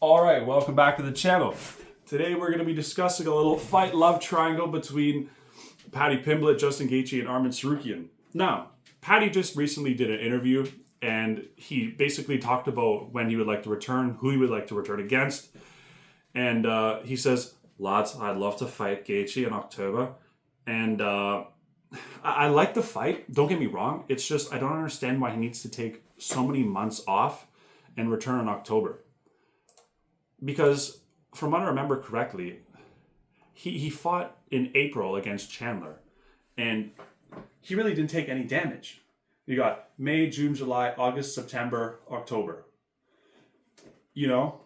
Alright, welcome back to the channel. Today we're going to be discussing a little fight love triangle between Paddy Pimblett, Justin Gaethje, and Arman Tsarukyan. Now, Paddy just recently did an interview and he basically talked about when he would like to return, who he would like to return against. And he says, lads, I'd love to fight Gaethje in October. And I like the fight, don't get me wrong. It's just I don't understand why he needs to take so many months off and return in October. Because from what I remember correctly, he fought in April against Chandler. And he really didn't take any damage. You got May, June, July, August, September, October. You know?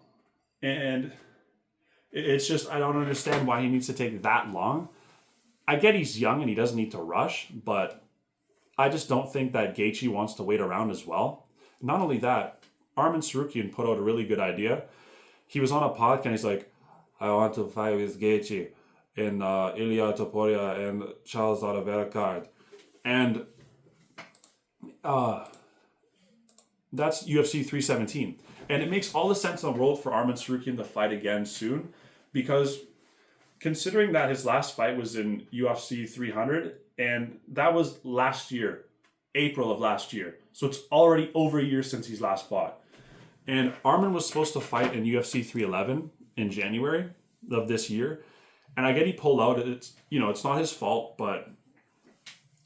And it's just, I don't understand why he needs to take that long. I get he's young and he doesn't need to rush, but I just don't think that Gaethje wants to wait around as well. Not only that, Arman Tsarukyan put out a really good idea. He was on a podcast and he's like, I want to fight with Gaethje in Ilia Topuria and Charles Oliveira card. And that's UFC 317. And it makes all the sense in the world for Arman Tsarukyan to fight again soon, because considering that his last fight was in UFC 300, and that was last year, April of last year. So it's already over a year since he's last fought. And Arman was supposed to fight in UFC 311 in January of this year. And I get he pulled out. It's not his fault, but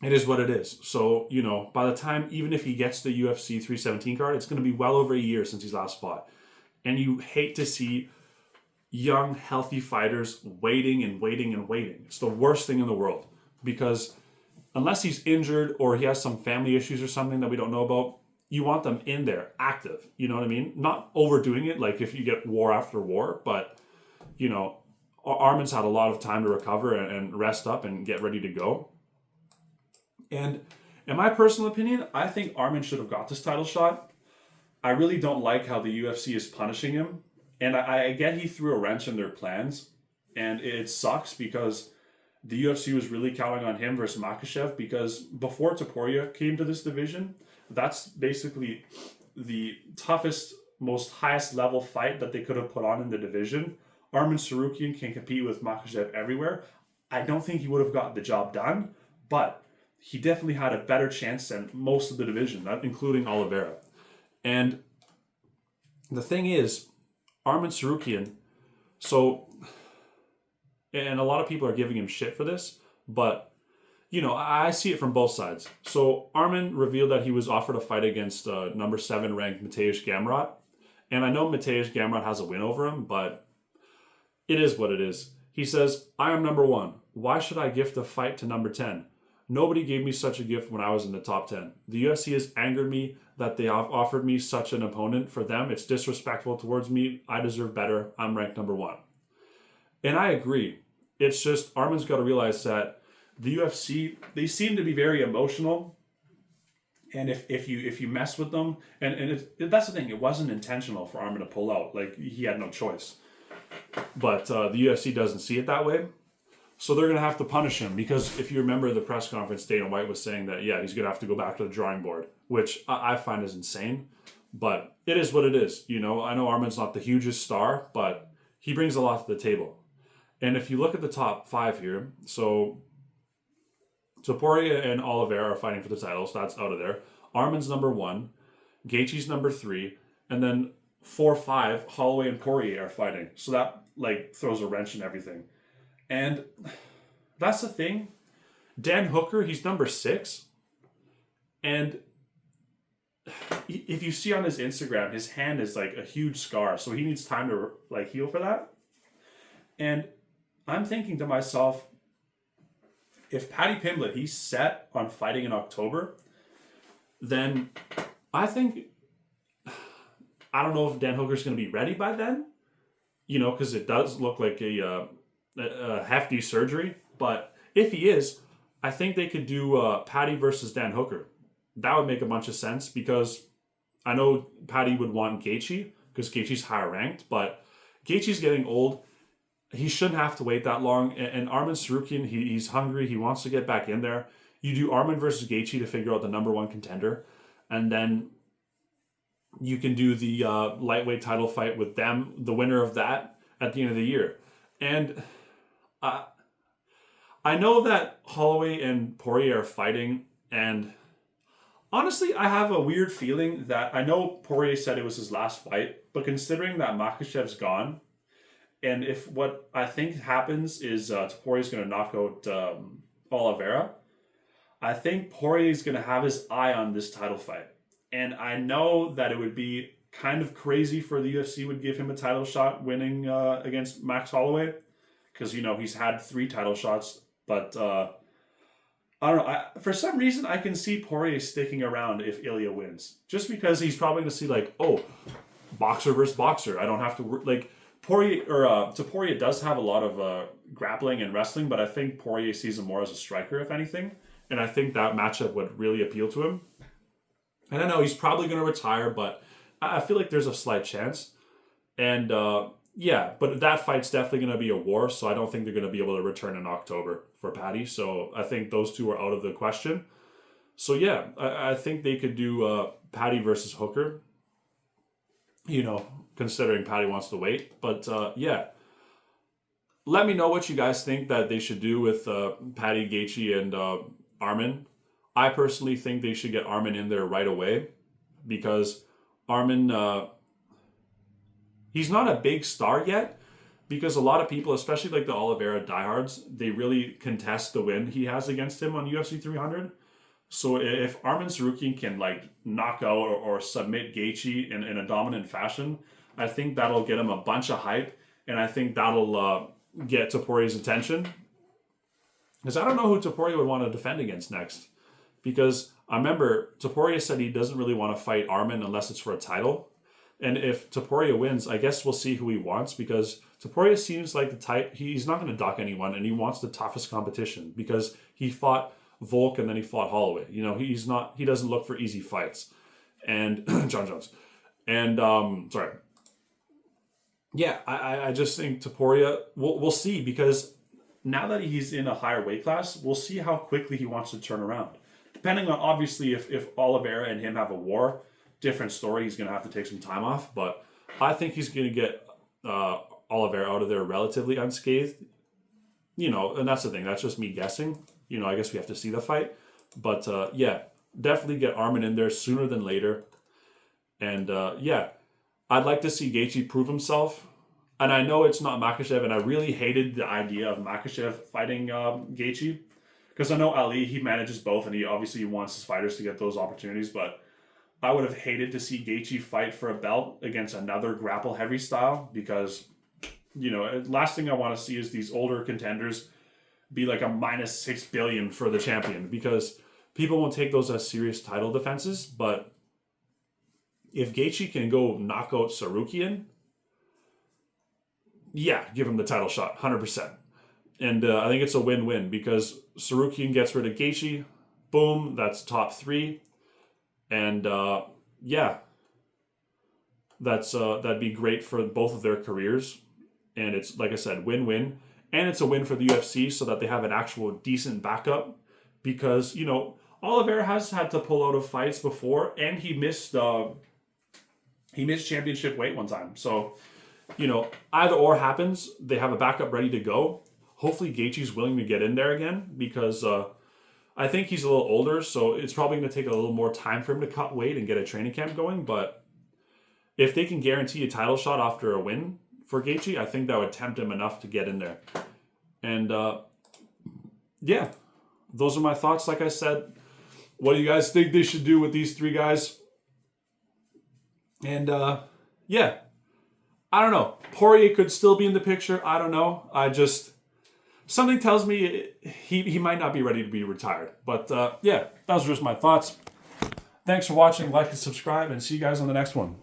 it is what it is. So, by the time, even if he gets the UFC 317 card, it's going to be well over a year since he's last fought. And you hate to see young, healthy fighters waiting and waiting and waiting. It's the worst thing in the world, because unless he's injured or he has some family issues or something that we don't know about, you want them in there, active. You know what I mean? Not overdoing it, like if you get war after war, but, Arman's had a lot of time to recover and rest up and get ready to go. And in my personal opinion, I think Arman should have got this title shot. I really don't like how the UFC is punishing him. And I get he threw a wrench in their plans. And it sucks because the UFC was really counting on him versus Makhachev, because before Topuria came to this division, that's basically the toughest, most highest level fight that they could have put on in the division. Arman Tsarukyan can compete with Makhachev everywhere. I don't think he would have gotten the job done, but he definitely had a better chance than most of the division, including Oliveira. And the thing is, Arman Tsarukyan, and a lot of people are giving him shit for this, but I see it from both sides. So Arman revealed that he was offered a fight against number 7 ranked Mateusz Gamrot. And I know Mateusz Gamrot has a win over him, but it is what it is. He says, I am number 1. Why should I gift a fight to number 10? Nobody gave me such a gift when I was in the top 10. The UFC has angered me that they offered me such an opponent. For them, it's disrespectful towards me. I deserve better. I'm ranked number 1. And I agree. It's just Arman's got to realize that the UFC, they seem to be very emotional, and if you mess with them, and that's the thing, it wasn't intentional for Arman to pull out. Like, he had no choice. But the UFC doesn't see it that way, so they're going to have to punish him, because if you remember the press conference, Dana White was saying that, yeah, he's going to have to go back to the drawing board, which I find is insane, but it is what it is. I know Arman's not the hugest star, but he brings a lot to the table. And if you look at the top 5 here, so Topuria and Oliveira are fighting for the titles. That's out of there. Arman's number 1. Gaethje's number 3. And then 4, 5, Holloway and Poirier are fighting. So that throws a wrench in everything. And that's the thing. Dan Hooker, he's number 6. And if you see on his Instagram, his hand is like a huge scar. So he needs time to heal for that. And I'm thinking to myself, if Paddy Pimblett, he's set on fighting in October, then I think, I don't know if Dan Hooker's going to be ready by then, because it does look like a hefty surgery. But if he is, I think they could do Paddy versus Dan Hooker. That would make a bunch of sense, because I know Paddy would want Gaethje, because Gaethje's higher ranked, but Gaethje's getting old. He shouldn't have to wait that long. And Arman Tsarukyan, he's hungry. He wants to get back in there. You do Arman versus Gaethje to figure out the number 1 contender. And then you can do the lightweight title fight with them, the winner of that, at the end of the year. And I know that Holloway and Poirier are fighting, and honestly, I have a weird feeling that I know Poirier said it was his last fight, but considering that Makhachev's gone, and if what I think happens is Poirier's going to knock out Oliveira, I think Poirier's going to have his eye on this title fight. And I know that it would be kind of crazy for the UFC would give him a title shot winning against Max Holloway, because, you know, he's had 3 title shots, but I don't know. For some reason, I can see Poirier sticking around if Ilya wins, just because he's probably going to see like, oh, boxer versus boxer. I don't have to like Poirier Poirier does have a lot of grappling and wrestling, but I think Poirier sees him more as a striker, if anything, and I think that matchup would really appeal to him. And I know he's probably going to retire, but I feel like there's a slight chance. And yeah, but that fight's definitely going to be a war, so I don't think they're going to be able to return in October for Paddy. So I think those two are out of the question. So yeah, I think they could do Paddy versus Hooker, you know, considering Paddy wants to wait. But yeah, let me know what you guys think that they should do with Paddy, Gaethje, and Arman. I personally think they should get Arman in there right away, because Arman, he's not a big star yet, because a lot of people, especially like the Oliveira diehards, they really contest the win he has against him on UFC 300. So if Arman Tsarukyan can like knock out or submit Gaethje in a dominant fashion, I think that'll get him a bunch of hype, and I think that'll get Topuria's attention. Because I don't know who Topuria would want to defend against next. Because I remember Topuria said he doesn't really want to fight Arman unless it's for a title. And if Topuria wins, I guess we'll see who he wants, because Topuria seems like the type, he's not going to duck anyone, and he wants the toughest competition, because he fought Volk and then he fought Holloway. You know, he doesn't look for easy fights. And John Jones. And sorry. Yeah, I just think Topuria, we'll see, because now that he's in a higher weight class, we'll see how quickly he wants to turn around. Depending on, obviously, if Oliveira and him have a war, different story. He's going to have to take some time off. But I think he's going to get Oliveira out of there relatively unscathed. You know, and that's the thing. That's just me guessing. You know, I guess we have to see the fight. But yeah, definitely get Arman in there sooner than later. And yeah, I'd like to see Gaethje prove himself. And I know it's not Makhachev, and I really hated the idea of Makhachev fighting Gaethje. Because I know Ali, he manages both, and he obviously wants his fighters to get those opportunities, but I would have hated to see Gaethje fight for a belt against another grapple heavy style, because, you know, last thing I want to see is these older contenders be like a minus 6 billion for the champion, because people won't take those as serious title defenses. But if Gaethje can go knock out Tsarukyan, yeah, give him the title shot, 100%. And I think it's a win-win, because Tsarukyan gets rid of Gaethje, boom, that's top 3. And yeah, that'd be great for both of their careers. And it's, like I said, win-win. And it's a win for the UFC, so that they have an actual decent backup. Because, you know, Oliveira has had to pull out of fights before, and he missed championship weight one time. So, you know, either or happens, they have a backup ready to go. Hopefully Gaethje's willing to get in there again, because I think he's a little older, so it's probably going to take a little more time for him to cut weight and get a training camp going. But if they can guarantee a title shot after a win for Gaethje, I think that would tempt him enough to get in there. And yeah, those are my thoughts. Like I said, what do you guys think they should do with these 3 guys? And yeah, I don't know. Poirier could still be in the picture. I don't know. Something tells me he might not be ready to be retired. But yeah, those were just my thoughts. Thanks for watching. Like and subscribe, and see you guys on the next one.